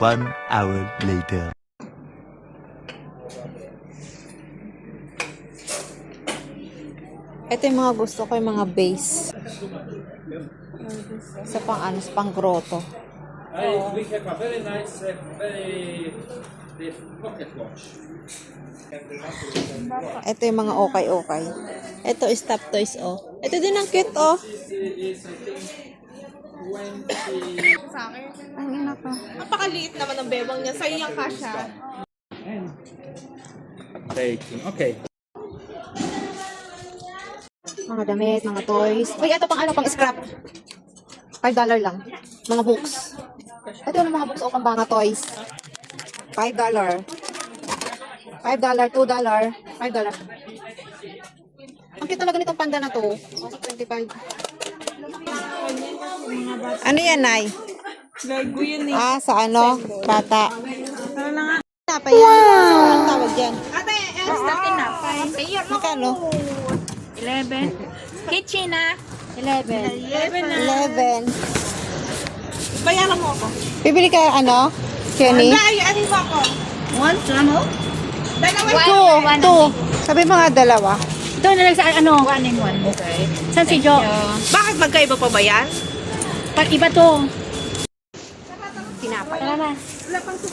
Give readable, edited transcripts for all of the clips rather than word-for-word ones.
1 hour later. Ito yung mga gusto ko, yung mga base. Sa pang ano, sa pang grotto. We have a very nice, very pocket watch. Ito yung mga okay. Ito is top toys, oh. Ito din ang cute, oh. Ang ina ka. Napakaliit naman ng bebang niya. Sa'yo yung kasha. Okay. Mga damit, mga toys. Uy, ito pang ano, pang scrap. $5 lang. Mga books. Ito yung mga books o pang mga toys. $5. $5, $2, $5. Ang cute talaga nitong panda na to. 25. Ano yan, Nay? Lego yun eh. Ah, sa ano? Bata. Ano na nga? Tinapay yan. Wow! Ang tawag dyan. Ate, stop tinapay. Magkano? 11. Kitchen na. 11. 11 na. 11. Bayaran mo ako. Bibili ka, ano? Kenny? Ano mo ako? One, ano? Dalawa. Two. Sabi mga dalawa. Doon na lang sa ano? One and one. Okay. San si Jo? Bakit magkaiba pa ba yan? Pag iba to. Tinapay. Tara na.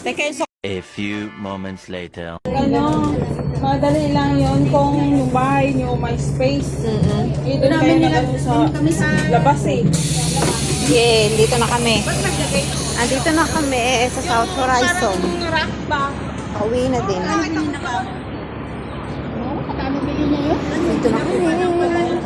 Teka, yung A few moments later. Ano, madali lang yon kung yung bahay niyo may space. Eh, doon kayo na sa labas eh. yeah, dito na kami. Andito na kami sa South Horizon. Rack ba? Pauwi na din. Dito na kami.